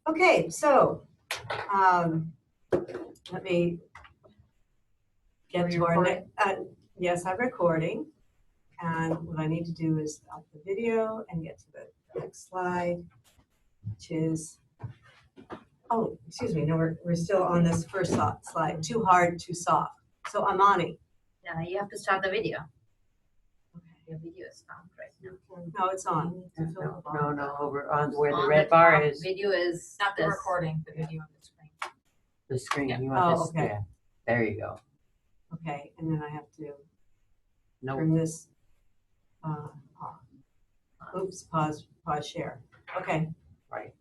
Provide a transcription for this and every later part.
Okay, so let me get to our next. Yes, I'm recording. And what I need to do is stop the video and get to the next slide, which is, oh, excuse me, no, we're still on this first slide, too hard, too soft. So Amani. Yeah, you have to start the video. Your video is not right now. No, it's on. No, over on where the red bar is. Video is Not the this. recording, the video on the screen. The screen. Yeah. You want this? okay. Yeah. There you go. Okay, and then I have to No. turn this off. Oops, pause share. Okay. Right.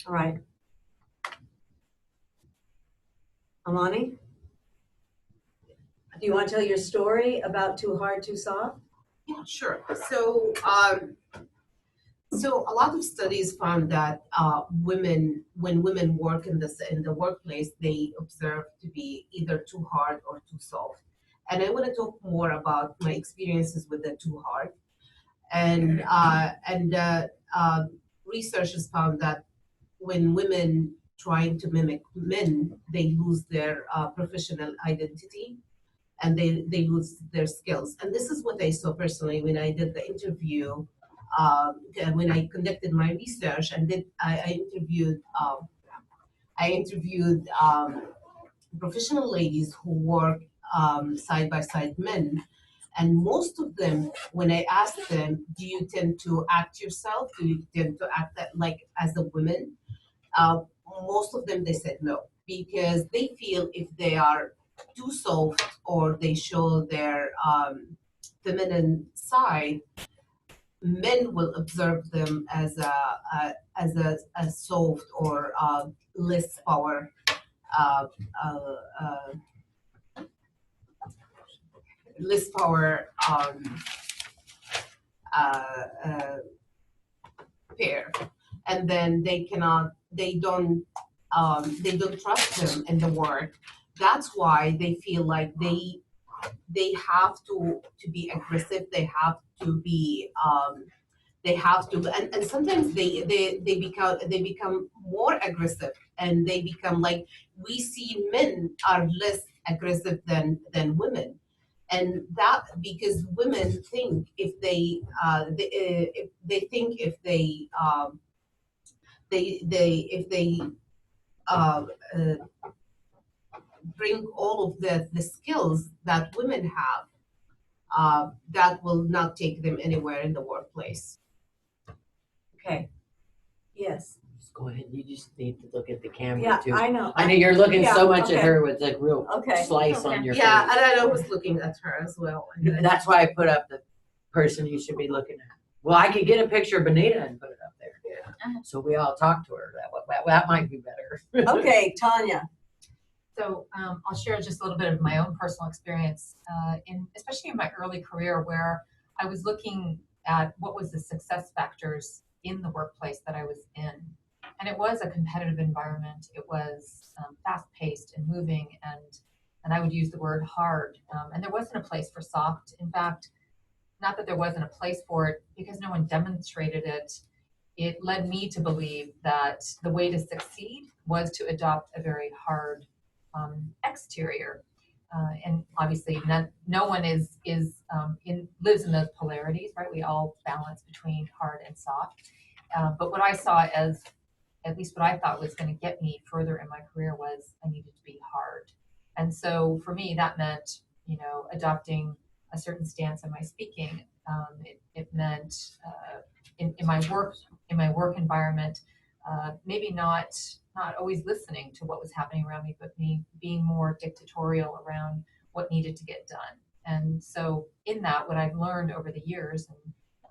All right. Amani, do you want to tell your story about too hard, too soft? Yeah, sure. So, so a lot of studies found that when women work in the workplace, they observe to be either too hard or too soft. And I want to talk more about my experiences with the too hard. And researchers found that when women trying to mimic men, they lose their professional identity and they lose their skills. And this is what I saw personally when I did the interview, when I conducted my research and I interviewed professional ladies who work side by side men. And most of them, when I asked them, do you tend to act yourself? Do you tend to act like as a woman? Most of them, they said no, because they feel if they are too soft or they show their feminine side, men will observe them as a soft or less power, less power pair, and then they don't trust him in the work. That's why they feel like they have to be aggressive. They have to be and sometimes they become more aggressive, and they become like, we see men are less aggressive than women. And that because women think if they bring all of the skills that women have, that will not take them anywhere in the workplace. Okay. Yes. Just go ahead. You just need to look at the camera Yeah, too. I know. I know you're looking Yeah, so much okay. at her with a real Okay. slice on your Yeah, face. and I was looking at her as well. That's why I put up the person you should be looking at. Well, I could get a picture of Benita and put it up there. Yeah. So we all talk to her. That might be better. Okay, Tanya. So I'll share just a little bit of my own personal experience, especially in my early career, where I was looking at what was the success factors in the workplace that I was in. And it was a competitive environment. It was fast-paced and moving, and I would use the word hard. And there wasn't a place for soft. In fact, not that there wasn't a place for it, because no one demonstrated it. It led me to believe that the way to succeed was to adopt a very hard exterior, and obviously no one lives in those polarities, right? We all balance between hard and soft. But what I saw as, at least what I thought was going to get me further in my career, was I needed to be hard. And so for me, that meant, adopting a certain stance in my speaking. It meant in my work environment, maybe not always listening to what was happening around me, but me being more dictatorial around what needed to get done. And so in that, what I've learned over the years,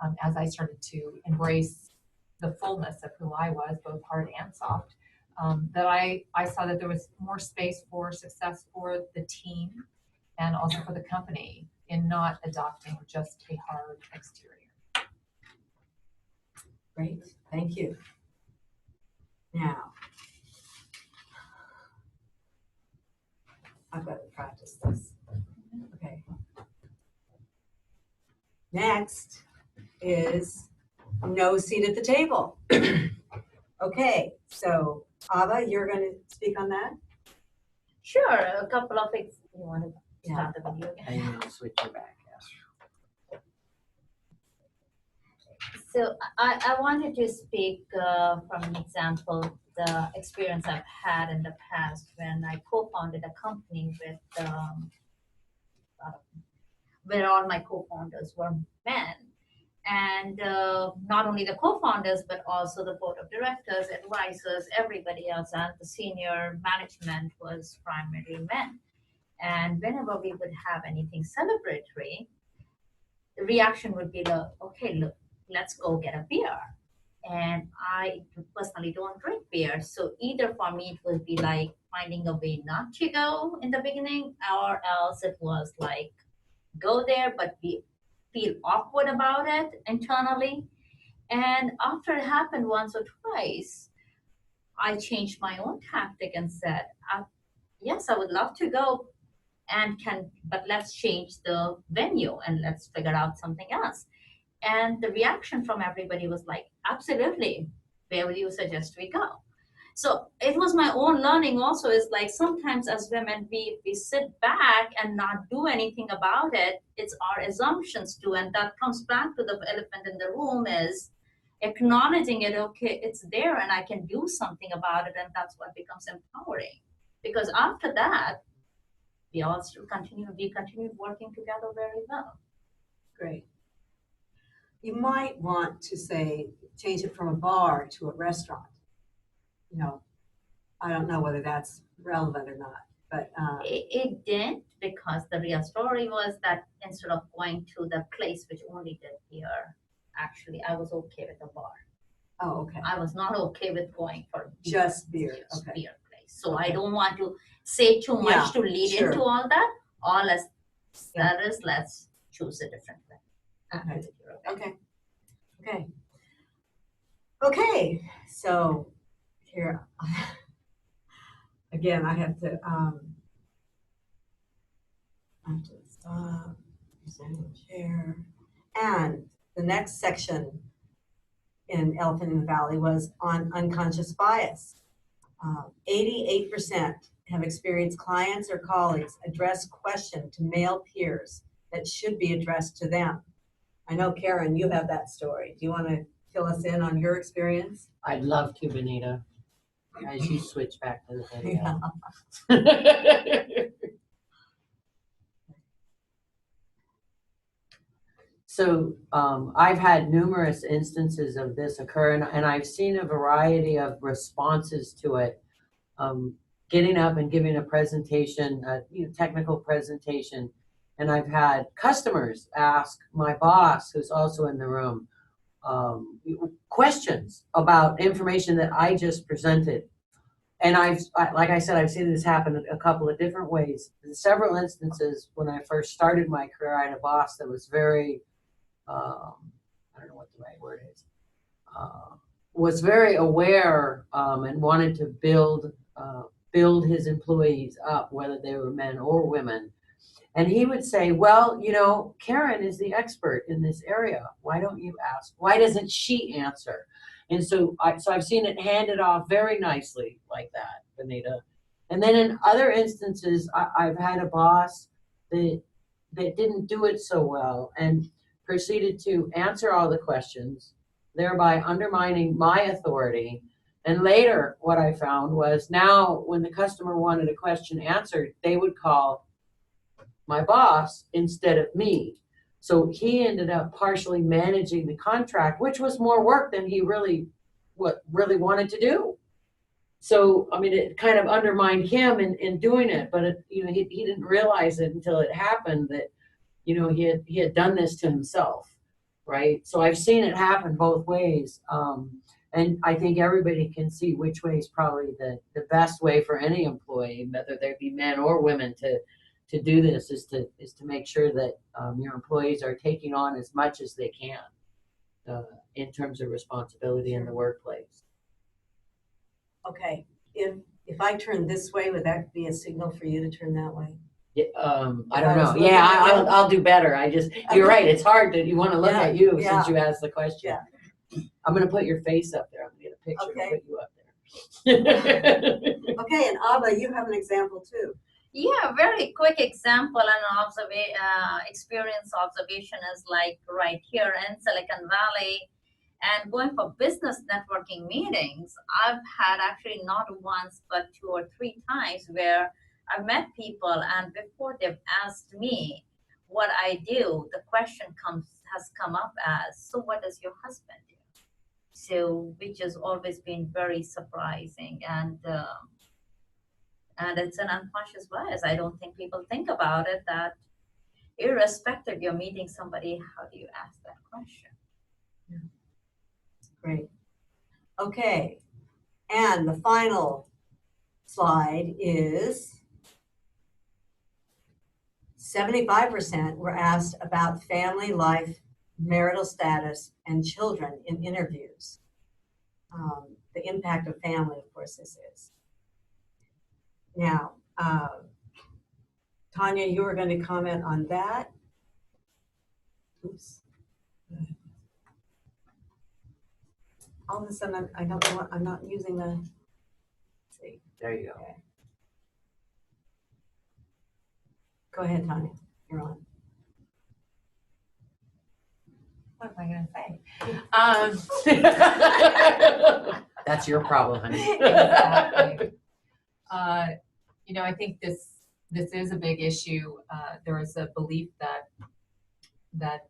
and as I started to embrace the fullness of who I was, both hard and soft, that I saw that there was more space for success for the team and also for the company in not adopting just a hard exterior. Great, thank you. Now, I've got to practice this. Okay. Next is no seat at the table. Okay, so Ava, you're going to speak on that? Sure, a couple of things. You want to Yeah. start the video again? And you switch your back, yes. So I wanted to speak from an example, the experience I've had in the past when I co-founded a company with, where all my co-founders were men. And not only the co-founders, but also the board of directors, advisors, everybody else, and the senior management was primarily men. And whenever we would have anything celebratory, the reaction would be like, okay, look, let's go get a beer. And I personally don't drink beer. So either for me, it would be like finding a way not to go in the beginning, or else it was like, go there, but feel awkward about it internally. And after it happened once or twice, I changed my own tactic and said, yes, I would love to go but let's change the venue and let's figure out something else. And the reaction from everybody was like, absolutely, where will you suggest we go? So it was my own learning also, is like sometimes as women, we sit back and not do anything about it. It's our assumptions too. And that comes back to the elephant in the room, is acknowledging it, okay, it's there and I can do something about it. And that's what becomes empowering. Because after that, we continued working together very well. Great. You might want to say, change it from a bar to a restaurant. You know, I don't know whether that's relevant or not, but It didn't, because the real story was that instead of going to the place which only did beer, actually I was okay with the bar. oh, okay, I was not okay with going for just beer. just Okay, beer place. So I Okay. don't want to say too much Yeah, to lead sure. into all that. All as Yeah. that is, let's choose a different way. Okay. Okay. okay, okay. So here, again, I have to stop, Zoom share, and the next section in Elephant in the Valley was on unconscious bias. 88% have experienced clients or colleagues address question to male peers that should be addressed to them. I know, Karen, you have that story. Do you want to fill us in on your experience? I'd love to, Benita, as you switch back to the Yeah. video. So I've had numerous instances of this occur, and I've seen a variety of responses to it. Getting up and giving a presentation, technical presentation, and I've had customers ask my boss, who's also in the room, questions about information that I just presented. And like I said, I've seen this happen a couple of different ways. In several instances, when I first started my career, I had a boss that was very, I don't know what the right word is, was very aware and wanted to build his employees up, whether they were men or women. And he would say, well, you know, Karen is the expert in this area. Why don't you ask? Why doesn't she answer? And so I've seen it handed off very nicely like that, Benita. And then in other instances, I've had a boss that didn't do it so well and proceeded to answer all the questions, thereby undermining my authority. And later, what I found was, now when the customer wanted a question answered, they would call my boss instead of me. So he ended up partially managing the contract, which was more work than he really wanted to do. So, I mean, it kind of undermined him in doing it, but he didn't realize it until it happened that, he had done this to himself, right? So I've seen it happen both ways. And I think everybody can see which way is probably the best way for any employee, whether they be men or women, to do this, is to make sure that your employees are taking on as much as they can in terms of responsibility in the workplace. Okay, if I turn this way, would that be a signal for you to turn that way? Yeah, I don't I was know. looking Yeah, at you. I'll do better. You're right. It's hard you want to look Yeah, at you yeah. since you asked the question. Yeah. I'm going to put your face up there. I'm going to get a picture Okay. to put you up there. Okay, and Abba, you have an example too. Yeah, very quick example and experience observation is like right here in Silicon Valley and going for business networking meetings. I've had actually not once but 2 or 3 times where I've met people and before they've asked me what I do, the question has come up as, so what does your husband do? So which has always been very surprising and it's an unconscious bias. I don't think people think about it that irrespective you're meeting somebody, how do you ask that question? Great. Okay, and the final slide is 75% were asked about family life, marital status, and children in interviews. The impact of family, of course, this is. Now, Tanya, you were going to comment on that. Oops. All of a sudden, I don't know, I'm not using the, let's see. There you go. Go ahead, Tanya, you're on. What am I gonna say? That's your problem, honey. Exactly. You know, I think this is a big issue. There is a belief that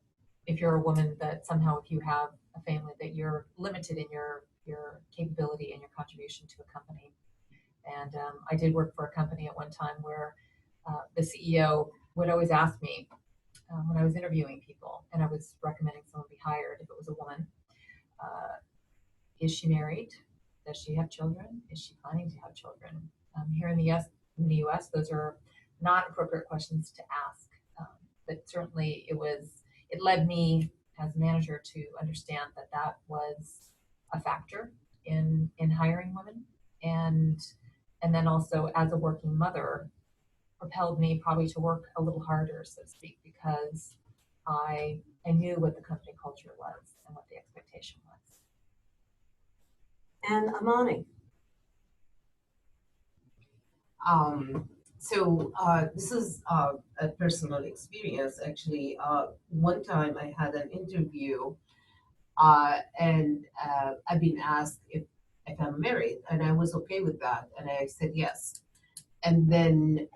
if you're a woman, that somehow if you have a family, that you're limited in your capability and your contribution to a company. And I did work for a company at one time where the CEO would always ask me when I was interviewing people, and I was recommending someone be hired if it was a woman, is she married? Does she have children? Is she planning to have children? Here in the US, those are not appropriate questions to ask. But certainly it led me as a manager to understand that was a factor in hiring women. And then also as a working mother, propelled me probably to work a little harder, so to speak, because I knew what the company culture was and what the expectation was. And Amani. So this is a personal experience. Actually, one time I had an interview, and I've been asked if I'm married, and I was okay with that, and I said yes. And then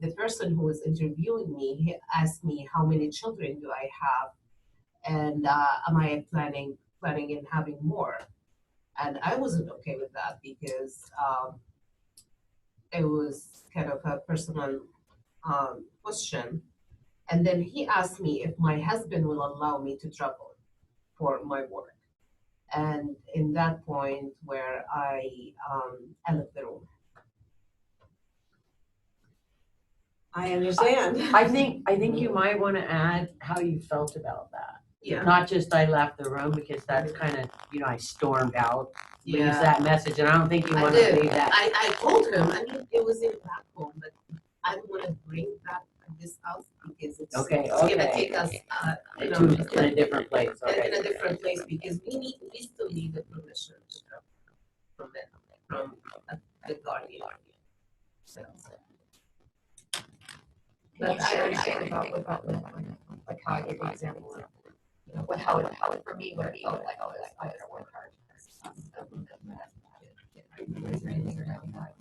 the person who was interviewing me, he asked me how many children do I have, and am I planning in having more? And I wasn't okay with that because it was kind of a personal question. And then he asked me if my husband will allow me to travel for my work. And in that point where I left the room. I understand. I think you might want to add how you felt about that. Yeah. Not just I left the room, because that's kind of, I stormed out. Leaves Yeah. that message, and I don't think you I want to did. leave that. I told him, I mean, it was in back home, but I don't want to bring that to this house because it's Okay, gonna okay. take us, In a different place. Okay. in a different place because we still need the permission to come from the guardian. So. But I understand about like how I gave the example of, how it for me, what it felt like, I had to work hard. Is there anything you're having that?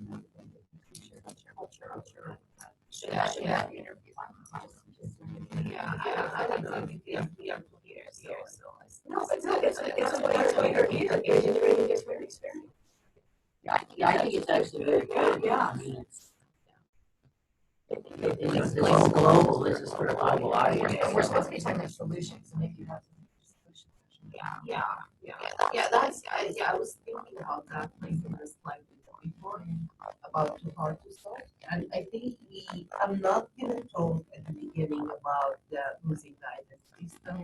Should have interviews. Yeah, I don't know. No, but it's a wonderful interview. It's a really different experience. Yeah, I think it's actually very good. Yeah, I mean, it's global. This is for a global audience. We're supposed to be talking about solutions, and if you have solutions. Yeah. That's I was thinking about that placing this slide before about too hard to solve, and I think I'm not gonna talk at the beginning about the losing the identity stuff.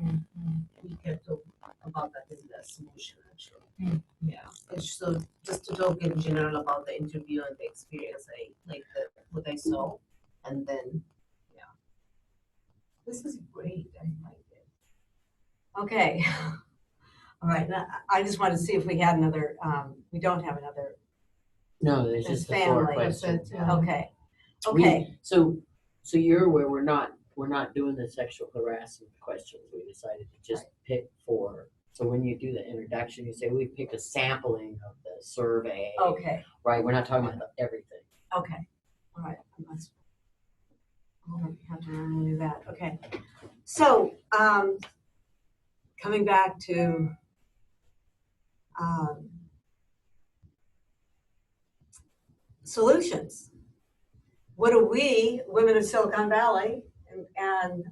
We can talk about that in the solution actually. Yeah. And so just to talk in general about the interview and the experience, what I saw, and then this is great. I like it. Okay. All right, now, I just wanted to see if we had another, we don't have another, No, there's It's just the 4 family. questions. That's it, okay. We- Okay, So you're aware we're not doing the sexual harassment questions. We decided to just pick 4. So when you do the introduction, you say we picked a sampling of the survey, okay, right? We're not talking about everything. okay, all right. I'll have to remember that, okay. So, coming back to, solutions. What do we, women of Silicon Valley, and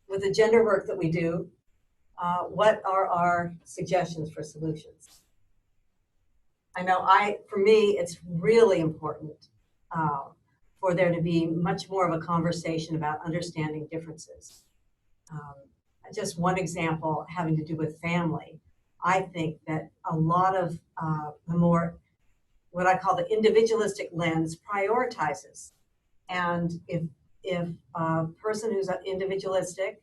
with the gender work that we do, what are our suggestions for solutions? I know for me, it's really important for there to be much more of a conversation about understanding differences. Just one example having to do with family. I think that a lot of the more, what I call the individualistic lens prioritizes. And if a person who's individualistic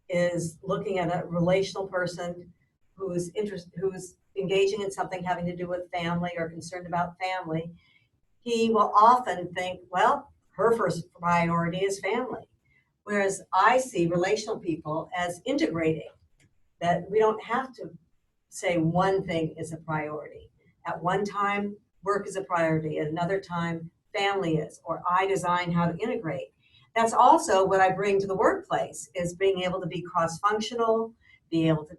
is looking at a relational person who's engaging in something having to do with family or concerned about family, he will often think, well, her first priority is family. Whereas I see relational people as integrating, that we don't have to say one thing is a priority. At one time, work is a priority. At another time, family is, or I design how to integrate. That's also what I bring to the workplace, is being able to be cross-functional, be able to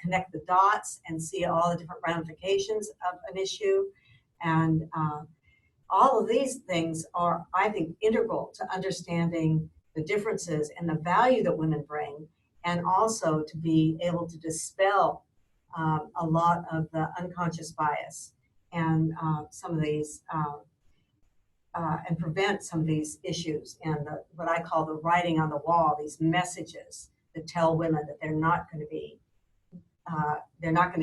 connect the dots and see all the different ramifications of an issue. And all of these things are, I think, integral to understanding the differences and the value that women bring, and also to be able to dispel a lot of the unconscious bias and some of these and prevent some of these issues and what I call the writing on the wall, these messages that tell women that they're not going to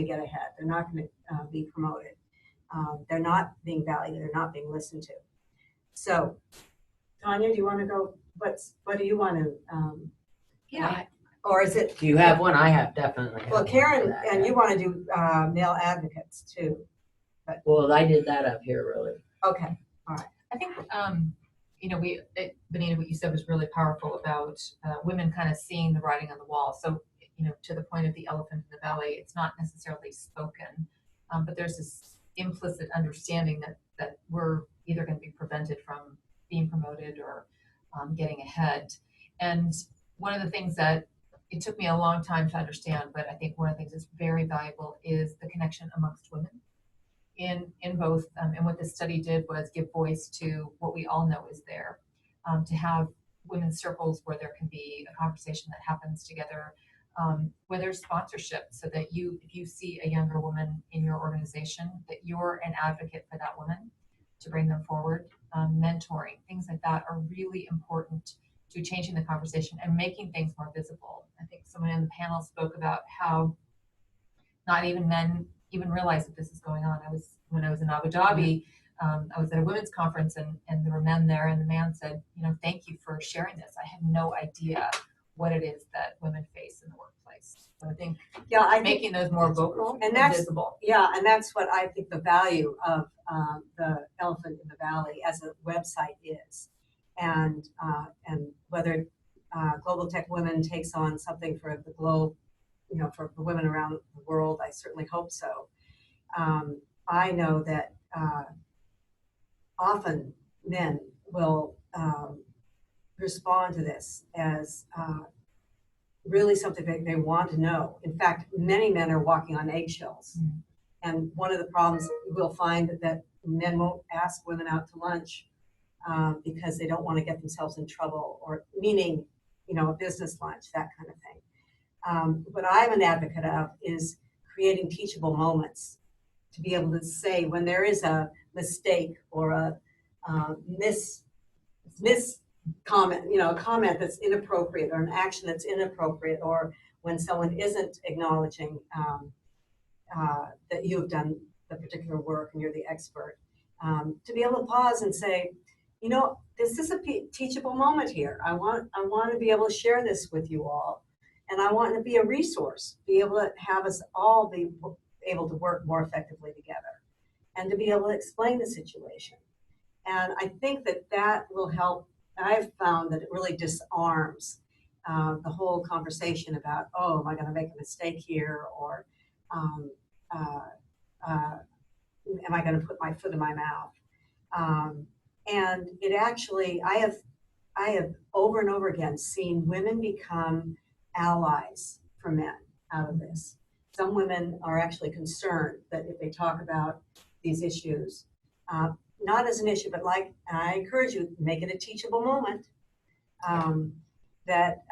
get ahead, they're not going to be promoted, they're not being valued, they're not being listened to. So, Tanya, do you want to go? What do you want to? Yeah. Or is it? Do you have one? I have definitely. Well, have Karen, one for that, and yeah. you want to do male advocates too. Well, I did that up here, really. Okay. I think, Benita, what you said was really powerful about women kind of seeing the writing on the wall. So, to the point of the elephant in the valley, it's not necessarily spoken, but there's this implicit understanding that we're either going to be prevented from being promoted or getting ahead. And one of the things that it took me a long time to understand, but I think one of the things that's very valuable is the connection amongst women in both. And what this study did was give voice to what we all know is there, to have women's circles where there can be a conversation that happens together, where there's sponsorship, so that if you see a younger woman in your organization, that you're an advocate for that woman to bring them forward. Mentoring, things like that are really important to changing the conversation and making things more visible. I think someone in the panel spoke about how not even men even realize that this is going on. When I was in Abu Dhabi, I was at a women's conference and there were men there, and the man said, thank you for sharing this. I had no idea what it is that women face in the workplace. So I think making those more vocal and visible. Yeah, and that's what I think the value of the Elephant in the Valley as a website is. And whether Global Tech Women takes on something for the globe, for the women around the world, I certainly hope so. I know that often men will respond to this as really something that they want to know. In fact, many men are walking on eggshells. Mm-hmm. And one of the problems we'll find that men won't ask women out to lunch because they don't want to get themselves in trouble, or meaning, a business lunch, that kind of thing. What I'm an advocate of is creating teachable moments to be able to say when there is a mistake or a mis comment, a comment that's inappropriate or an action that's inappropriate, or when someone isn't acknowledging that you've done the particular work and you're the expert, to be able to pause and say, this is a teachable moment here. I want to be able to share this with you all. And I want to be a resource, be able to have us all be able to work more effectively together and to be able to explain the situation. And I think that that will help. I've found that it really disarms the whole conversation about, oh, am I going to make a mistake here? Or um, am I going to put my foot in my mouth? And it actually, I have over and over again seen women become allies for men out of this. Some women are actually concerned that if they talk about these issues, not as an issue, but like, and I encourage you, make it a teachable moment, that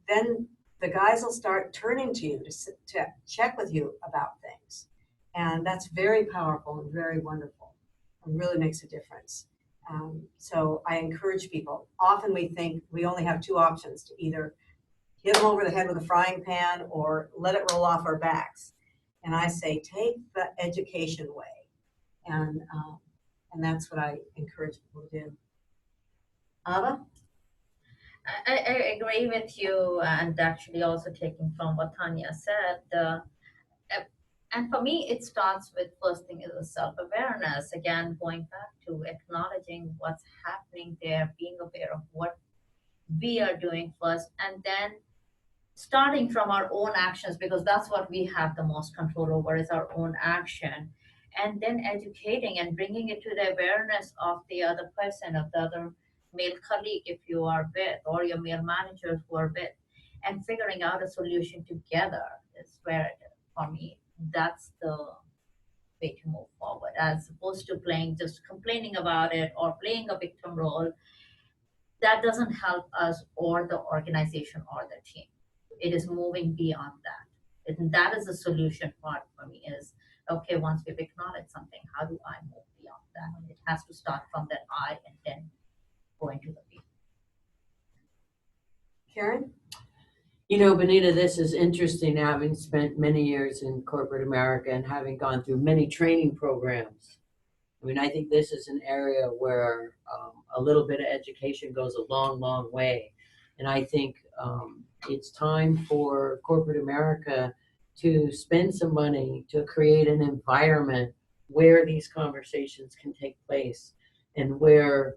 then the guys will start turning to you to check with you about things. And that's very powerful and very wonderful. It really makes a difference. So I encourage people. Often we think we only have two options: to either hit them over the head with a frying pan or let it roll off our backs. And I say, take the education way. And that's what I encourage people to do. Ava? I agree with you, and actually also taking from what Tanya said. And for me, it starts with first thing is the self-awareness. Again, going back to acknowledging what's happening there, being aware of what we are doing first, and then starting from our own actions, because that's what we have the most control over is our own action. And then educating and bringing it to the awareness of the other person, of the other male colleague if you are with, or your male managers who are with, and figuring out a solution together is where, for me, that's the way to move forward, as opposed to just complaining about it or playing a victim role. That doesn't help us or the organization or the team. It is moving beyond that. And that is the solution part for me is, okay, once we've acknowledged something, how do I move beyond that? It has to start from that I and then go into the we. Karen? You know, Benita, this is interesting, having spent many years in corporate America and having gone through many training programs. I mean, I think this is an area where a little bit of education goes a long, long way. And I think it's time for corporate America to spend some money to create an environment where these conversations can take place and where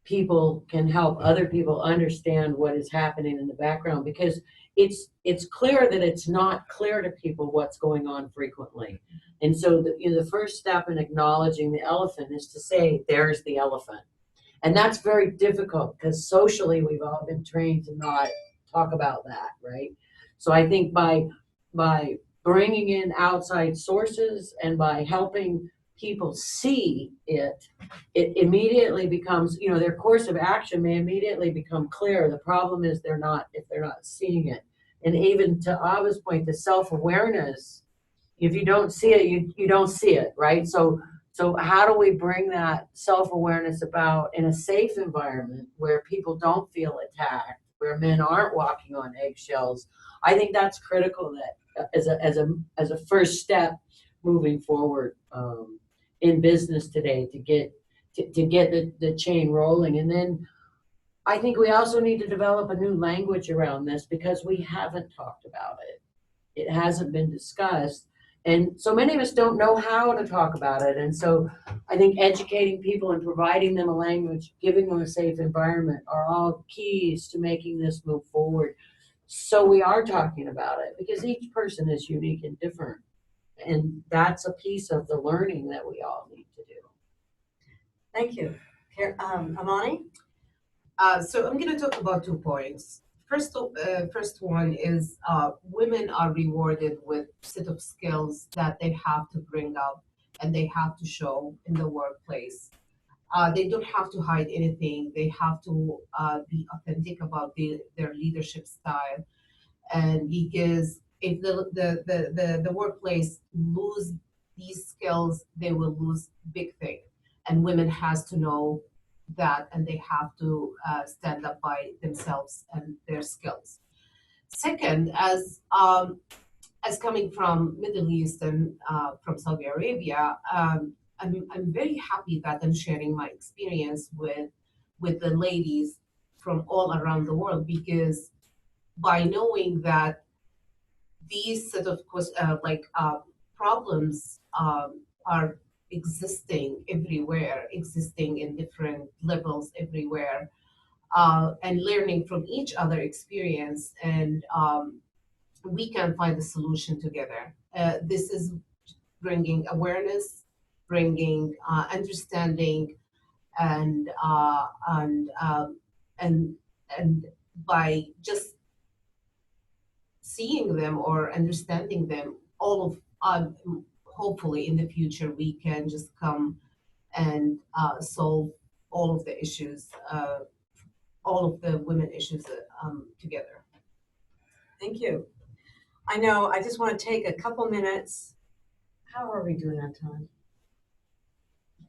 people can help other people understand what is happening in the background, because it's clear that it's not clear to people what's going on frequently. And so the first step in acknowledging the elephant is to say, there's the elephant. And that's very difficult because socially we've all been trained to not talk about that, right? So I think by bringing in outside sources and by helping people see it, it immediately becomes, their course of action may immediately become clear. The problem is if they're not seeing it. And even to Ava's point, the self-awareness, if you don't see it, you don't see it, right? So how do we bring that self-awareness about in a safe environment where people don't feel attacked, where men aren't walking on eggshells? I think that's critical, that as a first step moving forward in business today to get the chain rolling. And then I think we also need to develop a new language around this, because we haven't talked about it. It hasn't been discussed. And so many of us don't know how to talk about it. And so I think educating people and providing them a language, giving them a safe environment are all keys to making this move forward. So we are talking about it, because each person is unique and different. And that's a piece of the learning that we all need to do. Thank you. Amani? So I'm going to talk about 2 points. First one is women are rewarded with set of skills that they have to bring up and they have to show in the workplace. They don't have to hide anything. They have to be authentic about their leadership style. And because if the workplace lose these skills, they will lose big thing. And women has to know that, and they have to stand up by themselves and their skills. Second, as coming from Middle East and from Saudi Arabia, I'm very happy that I'm sharing my experience with the ladies from all around the world, because by knowing that these set of problems are existing everywhere, existing in different levels everywhere, and learning from each other experience, and we can find a solution together. This is bringing awareness, bringing understanding, and and and by just seeing them or understanding them, all of hopefully in the future we can just come and solve all of the issues, all of the women issues together. Thank you. I know, I just want to take a couple minutes. How are we doing on time?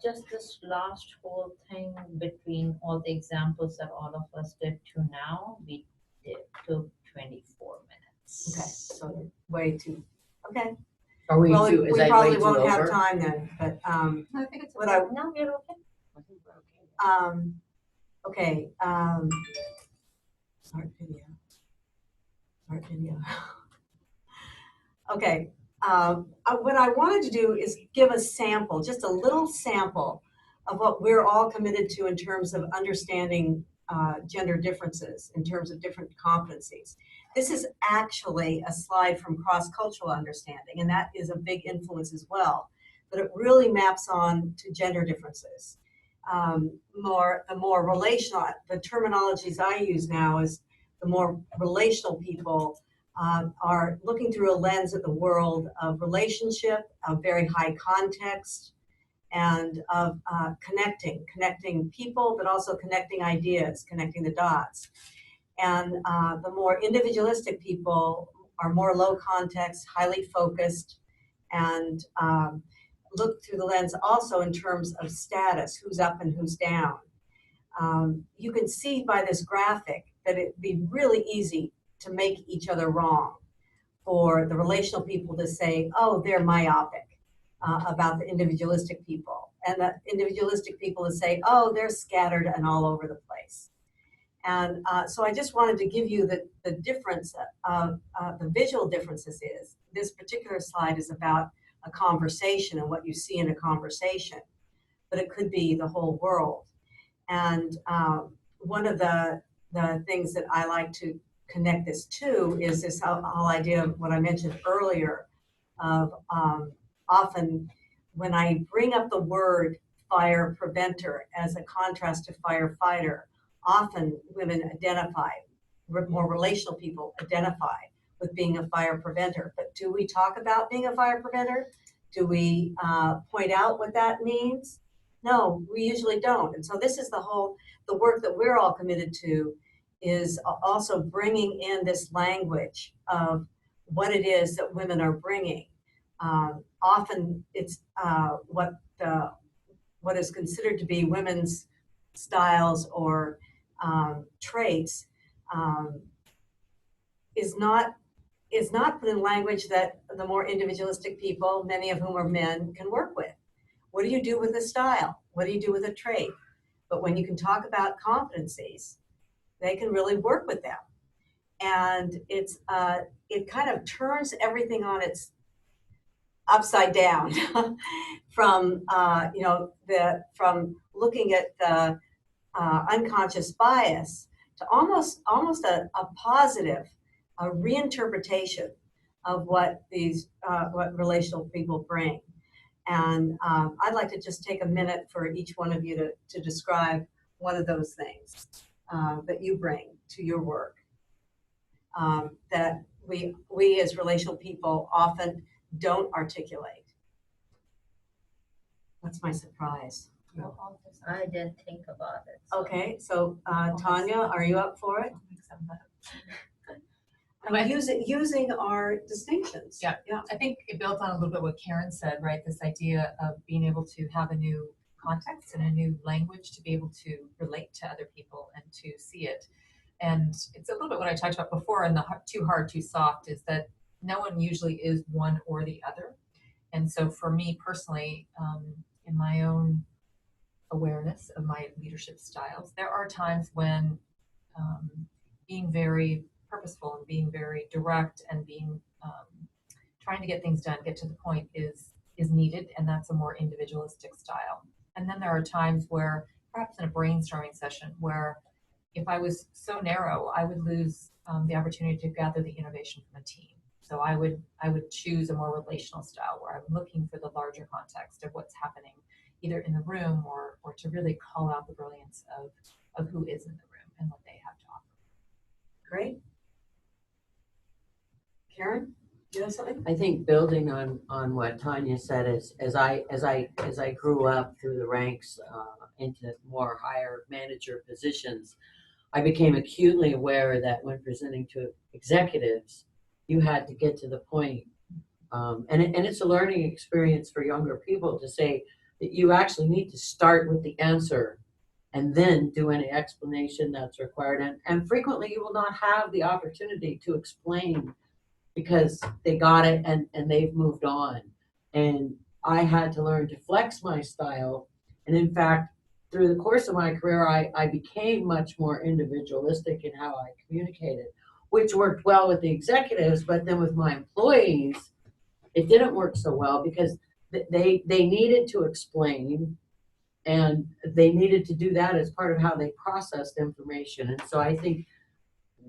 Just this last whole thing between all the examples that all of us did to now, took 24 minutes. Okay, so way too, okay. Are we Well, too, is we that way probably too won't have over? time then, but, No, I think it's what I, No, you're okay. okay, start video. Start video. Okay, what I wanted to do is give a sample, just a little sample of what we're all committed to in terms of understanding gender differences, in terms of different competencies. This is actually a slide from cross-cultural understanding, and that is a big influence as well, but it really maps on to gender differences. The more relational, the terminologies I use now is the more relational people are looking through a lens at the world of relationship, of very high context, and of connecting people, but also connecting ideas, connecting the dots. And the more individualistic people are more low context, highly focused, and look through the lens also in terms of status, who's up and who's down. You can see by this graphic that it'd be really easy to make each other wrong, for the relational people to say, oh, they're myopic about the individualistic people, and the individualistic people to say, oh, they're scattered and all over the place. And so I just wanted to give you the difference of the visual differences is, this particular slide is about a conversation and what you see in a conversation, but it could be the whole world. And one of the things that I like to connect this to is this whole idea of what I mentioned earlier of often when I bring up the word fire preventer as a contrast to firefighter, often women identify, more relational people identify with being a fire preventer. But do we talk about being a fire preventer? Do we point out what that means? No, we usually don't. And so this is the work that we're all committed to, is also bringing in this language of what it is that women are bringing. Often it's what is considered to be women's styles or traits is not put in language that the more individualistic people, many of whom are men, can work with. What do you do with a style? What do you do with a trait? But when you can talk about competencies, they can really work with them. And it kind of turns everything on its upside down from from looking at the unconscious bias to almost a positive, a reinterpretation of what these what relational people bring. And I'd like to just take a minute for each one of you to describe one of those things that you bring to your work, that we as relational people often don't articulate. That's my surprise. I didn't think about it. Okay, so Tanya, are you up for it? Using our distinctions. Yeah. I think it built on a little bit what Karen said, right? This idea of being able to have a new context and a new language to be able to relate to other people and to see it. And it's a little bit what I talked about before in the too hard, too soft, is that no one usually is one or the other. And so for me personally, in my own awareness of my leadership styles, there are times when being very purposeful and being very direct and being trying to get things done, get to the point is needed, and that's a more individualistic style. And then there are times where, perhaps in a brainstorming session, where if I was so narrow, I would lose the opportunity to gather the innovation from a team. So I would choose a more relational style where I'm looking for the larger context of what's happening either in the room or to really call out the brilliance of who is in the room and what they have to offer. Great. Karen, you have something? I think building on what Tanya said is, as I grew up through the ranks into more higher manager positions, I became acutely aware that when presenting to executives, you had to get to the point, and it's a learning experience for younger people to say that you actually need to start with the answer and then do any explanation that's required. And frequently you will not have the opportunity to explain because they got it and they've moved on. And I had to learn to flex my style. And in fact, through the course of my career, I became much more individualistic in how I communicated, which worked well with the executives, but then with my employees, it didn't work so well because they needed to explain, and they needed to do that as part of how they processed information. And so I think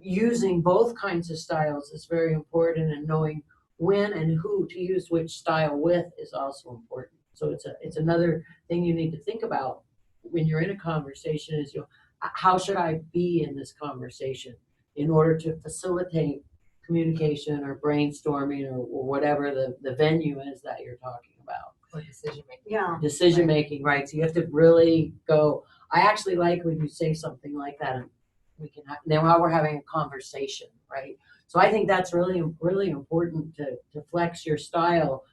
using both kinds of styles is very important, and knowing when and who to use which style with is also important. So it's another thing you need to think about when you're in a conversation is, how should I be in this conversation in order to facilitate communication or brainstorming or whatever the venue is that you're talking about. Or decision making. Yeah. Decision making, right? So you have to really go. I actually like when you say something like that, and we can now we're having a conversation, right? So I think that's really important to flex your style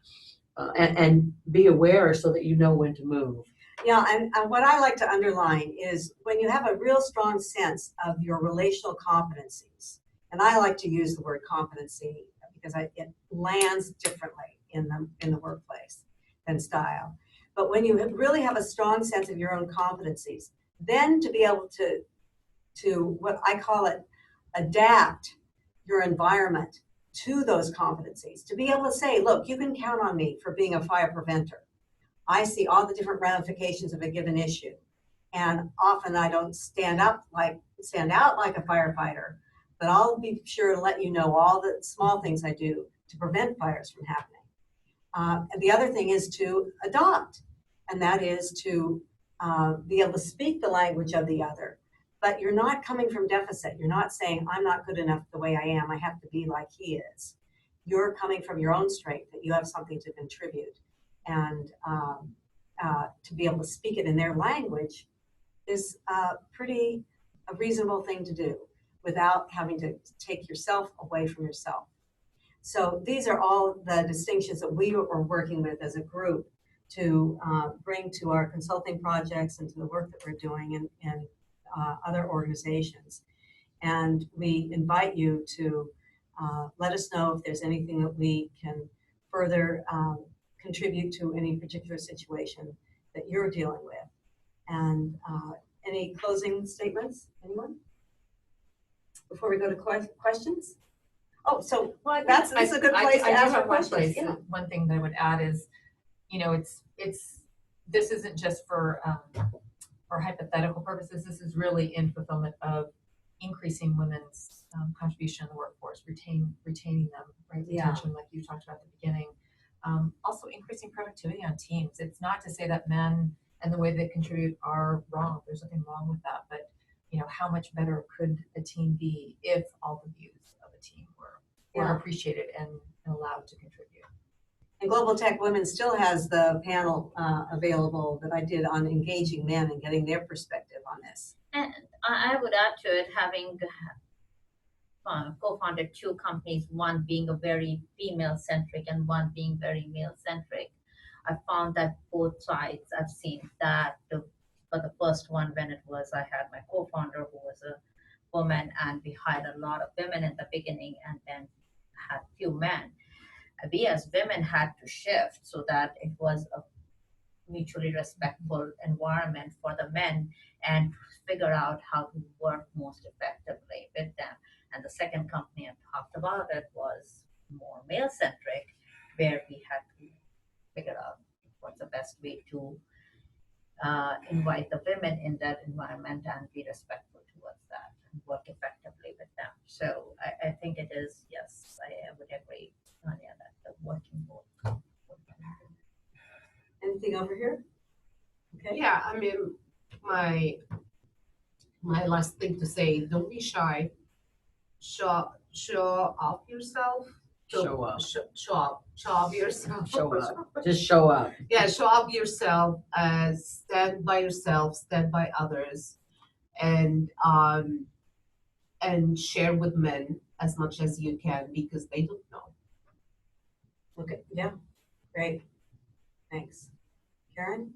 and be aware so that you know when to move. Yeah, and what I like to underline is when you have a real strong sense of your relational competencies, and I like to use the word competency because it lands differently in the workplace than style. But when you really have a strong sense of your own competencies, then to be able to what I call it, adapt your environment to those competencies, to be able to say, look, you can count on me for being a fire preventer. I see all the different ramifications of a given issue. And often I don't stand out like a firefighter, but I'll be sure to let you know all the small things I do to prevent fires from happening. And the other thing is to adopt, and that is to be able to speak the language of the other. But you're not coming from deficit. You're not saying, I'm not good enough the way I am. I have to be like he is. You're coming from your own strength, that you have something to contribute. And to be able to speak it in their language is a reasonable thing to do without having to take yourself away from yourself. So these are all the distinctions that we are working with as a group to bring to our consulting projects and to the work that we're doing in other organizations. And we invite you to let us know if there's anything that we can further contribute to any particular situation that you're dealing with. And any closing statements, anyone? Before we go to questions? Oh, so that's a good place to ask for questions. Yeah. One thing that I would add is, this isn't just for hypothetical purposes. This is really in fulfillment of increasing women's contribution in the workforce, retaining them, right? Retention, like you talked about at the beginning. Also increasing productivity on teams. It's not to say that men and the way they contribute are wrong. There's nothing wrong with that. But how much better could a team be if all the views of a team were appreciated and allowed to contribute? And Global Tech Women still has the panel available that I did on engaging men and getting their perspective on this. And I would add to it, having co-founded two companies, one being a very female-centric and one being very male-centric. I found that both sides, I've seen that for the first one, when I had my co-founder who was a woman, and we hired a lot of women in the beginning and then had few men. We as women had to shift so that it was a mutually respectful environment for the men and figure out how to work most effectively with them. And the second company I talked about it was more male-centric, where we had to figure out what's the best way to invite the women in that environment and be respectful towards that and work effectively with them. So I think it is, yes, I would agree, Tanya, that the working both. Anything over here? Okay. Yeah, I mean, my last thing to say, don't be shy. Show off yourself. Show up. Show off yourself. Show up. Just show up. Yeah, show up yourself. Stand by yourself. Stand by others, and share with men as much as you can because they don't know. Okay, yeah, great. Thanks. Karen?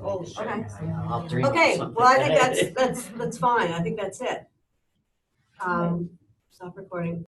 Oh, sure. I'll drink Okay, something. well, I think that's fine. I think that's it. Stop recording.